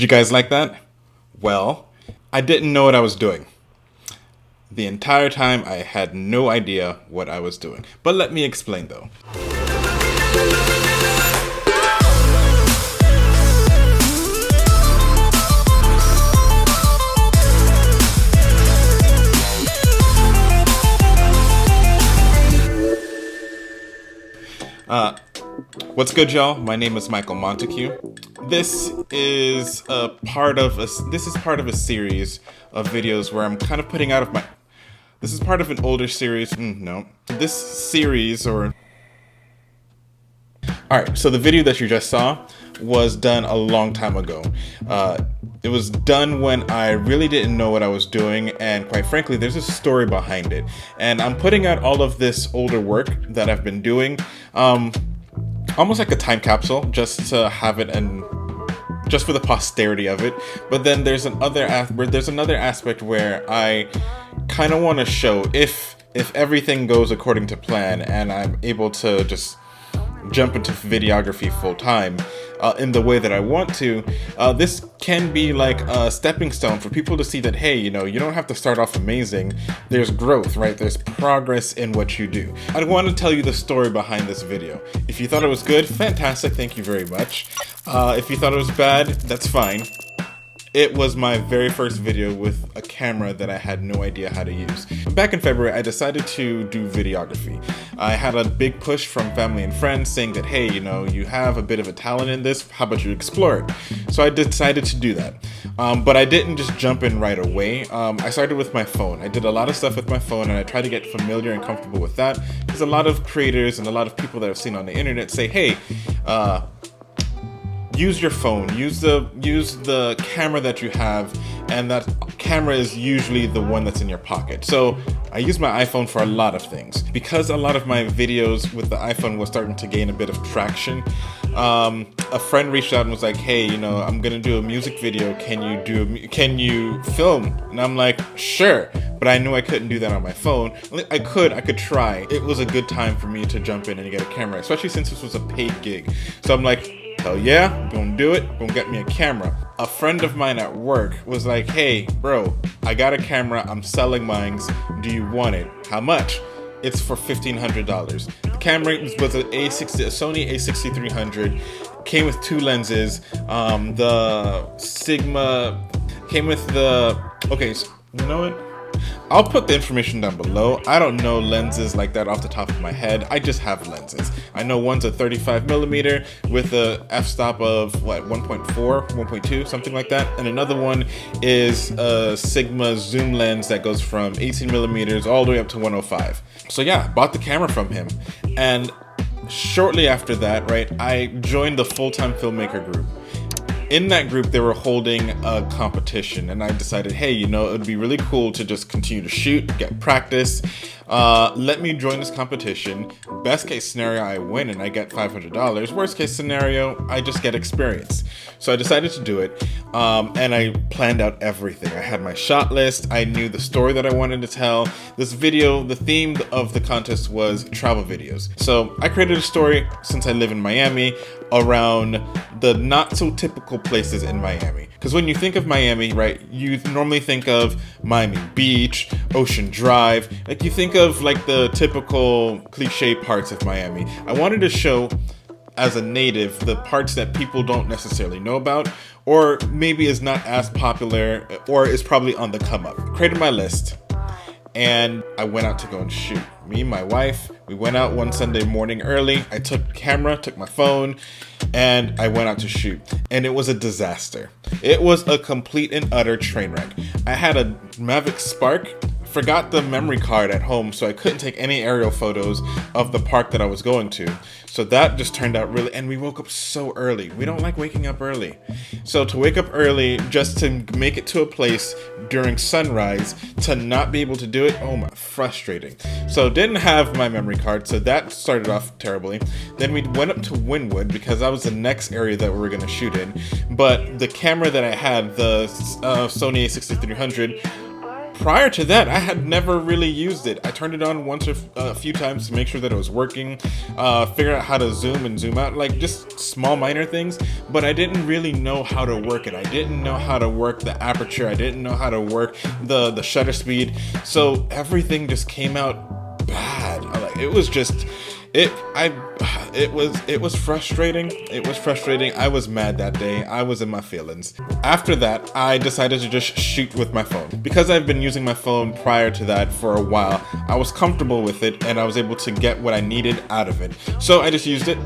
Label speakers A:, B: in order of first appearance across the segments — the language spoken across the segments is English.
A: you guys like that? Well, I didn't know what I was doing. The entire time I had no idea what I was doing. But let me explain though. What's good, y'all? My name is Michael Montague. This is part of a series of videos where I'm kind of putting out of my. This is part of an older series. No, this series or. All right, so the video that you just saw was done a long time ago. It was done when I really didn't know what I was doing, and quite frankly, there's a story behind it. And I'm putting out all of this older work that I've been doing, almost like a time capsule, just to have it and just for the posterity of it. But then there's another aspect where I kind of want to show if everything goes according to plan and I'm able to just jump into videography full time in the way that I want to, this can be like a stepping stone for people to see that, hey, you know, you don't have to start off amazing. There's growth, right? There's progress in what you do. I want to tell you the story behind this video. If you thought it was good, fantastic, thank you very much. If you thought it was bad, that's fine. It was my very first video with a camera that I had no idea how to use. Back in February, I decided to do videography. I had a big push from family and friends saying that, hey, you know, you have a bit of a talent in this, how about you explore it? So I decided to do that. But I didn't just jump in right away. I started with my phone. I did a lot of stuff with my phone and I tried to get familiar and comfortable with that, because a lot of creators and a lot of people that I've seen on the internet say, hey, use your phone, use the camera that you have, and that camera is usually the one that's in your pocket. So I use my iPhone for a lot of things. Because a lot of my videos with the iPhone was starting to gain a bit of traction, a friend reached out and was like, hey, you know, I'm gonna do a music video, can you film? And I'm like, sure. But I knew I couldn't do that on my phone. I could try. It was a good time for me to jump in and get a camera, especially since this was a paid gig. So I'm like, hell yeah, gonna do it, gonna get me a camera. A friend of mine at work was like, hey bro, I got a camera, I'm selling mine, do you want it? How much? It's for $1,500. The camera was a Sony A6300, came with two lenses. The Sigma came with the, okay, so you know what? I'll put the information down below. I don't know lenses like that off the top of my head. I just have lenses. I know one's a 35mm with a f-stop of what, 1.4, 1.2, something like that. And another one is a Sigma zoom lens that goes from 18mm all the way up to 105. So yeah, bought the camera from him. And shortly after that, right, I joined the full-time filmmaker group. In that group, they were holding a competition, and I decided, hey, you know, it would be really cool to just continue to shoot, get practice. Let me join this competition. Best case scenario, I win and I get $500. Worst case scenario, I just get experience. So I decided to do it, and I planned out everything. I had my shot list. I knew the story that I wanted to tell. This video, the theme of the contest was travel videos. So I created a story, since I live in Miami, around the not so typical places in Miami. Because when you think of Miami, right, you normally think of Miami Beach, Ocean Drive, like you think of like the typical cliche parts of Miami. I wanted to show, as a native, the parts that people don't necessarily know about, or maybe is not as popular, or is probably on the come up. Created my list, and I went out to go and shoot. Me and my wife, we went out one Sunday morning early. I took the camera, took my phone, and I went out to shoot. And it was a disaster. It was a complete and utter train wreck. I had a Mavic Spark, forgot the memory card at home, so I couldn't take any aerial photos of the park that I was going to. So that just turned out really, and we woke up so early. We don't like waking up early. So to wake up early just to make it to a place during sunrise, to not be able to do it, oh my, frustrating. So didn't have my memory card, so that started off terribly. Then we went up to Wynwood because that was the next area that we were gonna shoot in. But the camera that I had, the Sony A6300, prior to that, I had never really used it. I turned it on once or a few times to make sure that it was working, figure out how to zoom and zoom out, like just small minor things, but I didn't really know how to work it. I didn't know how to work the aperture. I didn't know how to work the shutter speed. So everything just came out bad. It was just, it was frustrating. It was frustrating. I was mad that day. I was in my feelings. After that, I decided to just shoot with my phone. Because I've been using my phone prior to that for a while, I was comfortable with it and I was able to get what I needed out of it. So I just used it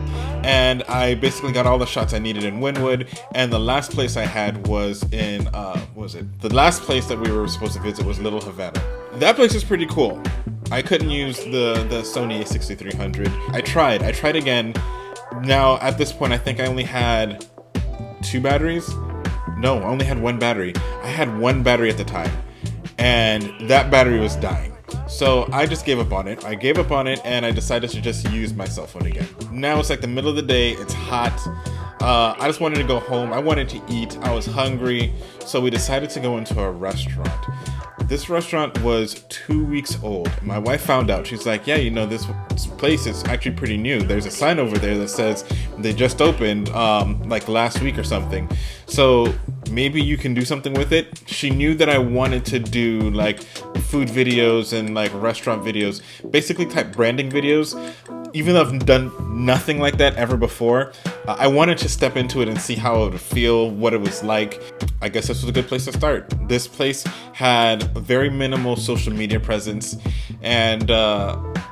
A: and I basically got all the shots I needed in Wynwood, and the last place I had was in, the last place that we were supposed to visit was Little Havana. That place is pretty cool. I couldn't use the Sony A6300. I tried again. Now at this point I think I only had 2 batteries. No, I only had 1 battery. I had 1 battery at the time and that battery was dying. So I just gave up on it. I gave up on it and I decided to just use my cell phone again. Now it's like the middle of the day, it's hot. I just wanted to go home. I wanted to eat. I was hungry. So we decided to go into a restaurant. This restaurant was 2 weeks old. My wife found out. She's like, yeah, you know, this place is actually pretty new. There's a sign over there that says they just opened like last week or something. So maybe you can do something with it. She knew that I wanted to do like food videos and like restaurant videos, basically type branding videos. Even though I've done nothing like that ever before, I wanted to step into it and see how it would feel, what it was like. I guess this was a good place to start. This place had a very minimal social media presence, and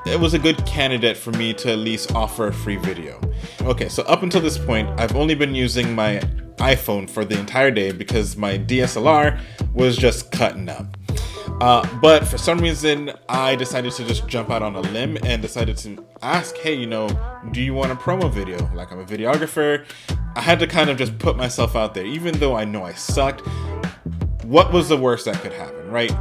A: it was a good candidate for me to at least offer a free video. Okay, so up until this point, I've only been using my iPhone for the entire day because my DSLR was just cutting up. But for some reason, I decided to just jump out on a limb and decided to ask, hey, you know, do you want a promo video? Like, I'm a videographer. I had to kind of just put myself out there, even though I know I sucked. What was the worst that could happen, right?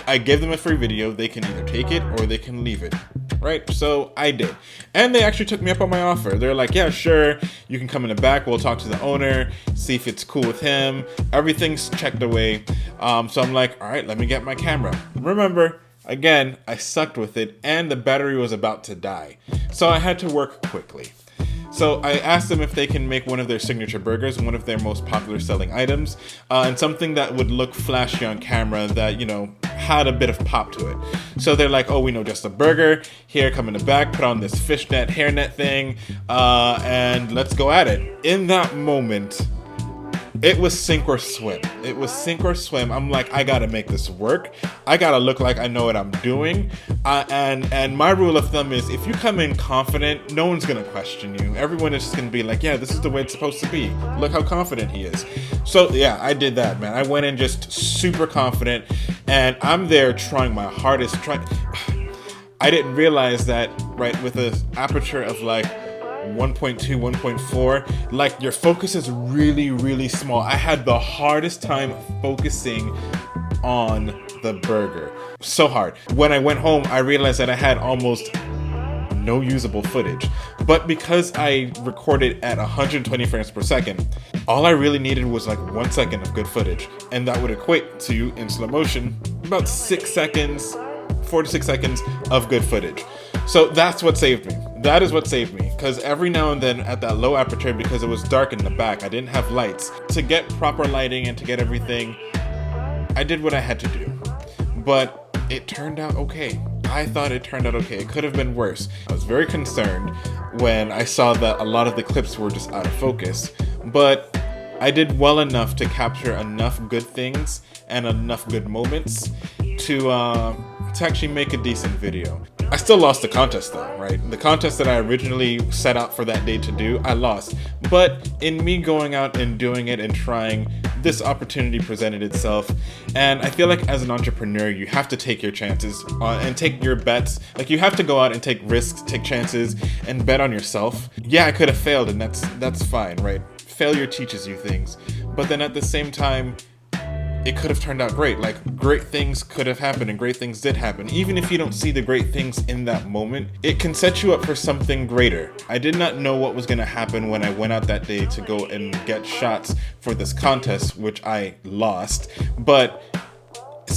A: I gave them a free video. They can either take it or they can leave it, right? So I did. And they actually took me up on my offer. They're like, yeah, sure. You can come in the back. We'll talk to the owner, see if it's cool with him. Everything's checked away. So I'm like, all right, let me get my camera. Remember, again, I sucked with it and the battery was about to die. So I had to work quickly. So I asked them if they can make one of their signature burgers, one of their most popular selling items, and something that would look flashy on camera that, you know, had a bit of pop to it. So they're like, oh, we know just a burger. Here, come in the back, put on this fishnet, hairnet thing, and let's go at it. In that moment, it was sink or swim. It was sink or swim. I'm like, I gotta make this work. I gotta look like I know what I'm doing. And my rule of thumb is if you come in confident, no one's gonna question you. Everyone is just gonna be like, yeah, this is the way it's supposed to be. Look how confident he is. So yeah, I did that, man. I went in just super confident and I'm there trying my hardest. I didn't realize that, right, with an aperture of like 1.2, 1.4, like your focus is really, really small. I had the hardest time focusing on the burger. So hard. When I went home, I realized that I had almost no usable footage. But because I recorded at 120 frames per second, all I really needed was like 1 second of good footage. And that would equate to, in slow motion, about 6 seconds, 4 to 6 seconds of good footage. So that's what saved me. That is what saved me. Because every now and then at that low aperture, because it was dark in the back, I didn't have lights. To get proper lighting and to get everything, I did what I had to do. But it turned out okay. I thought it turned out okay. It could have been worse. I was very concerned when I saw that a lot of the clips were just out of focus. But I did well enough to capture enough good things and enough good moments to actually make a decent video. I still lost the contest though, right? The contest that I originally set out for that day to do, I lost. But in me going out and doing it and trying, this opportunity presented itself. And I feel like as an entrepreneur, you have to take your chances and take your bets. Like you have to go out and take risks, take chances, and bet on yourself. Yeah, I could have failed and that's fine, right? Failure teaches you things. But then at the same time, it could have turned out great. Like great things could have happened and great things did happen. Even if you don't see the great things in that moment, it can set you up for something greater. I did not know what was gonna happen when I went out that day to go and get shots for this contest, which I lost. But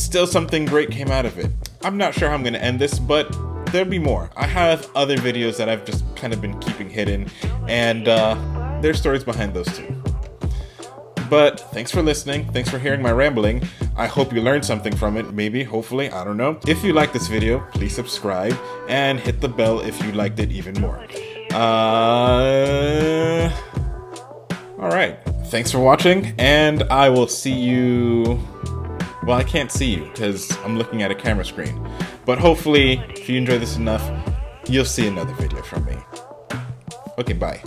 A: still something great came out of it. I'm not sure how I'm gonna end this, but there'll be more. I have other videos that I've just kind of been keeping hidden, and there's stories behind those too. But thanks for listening. Thanks for hearing my rambling. I hope you learned something from it. Maybe, hopefully, I don't know. If you like this video, please subscribe and hit the bell if you liked it even more. Alright. Thanks for watching, and I will see you... Well, I can't see you because I'm looking at a camera screen. But hopefully, if you enjoy this enough, you'll see another video from me. Okay, bye.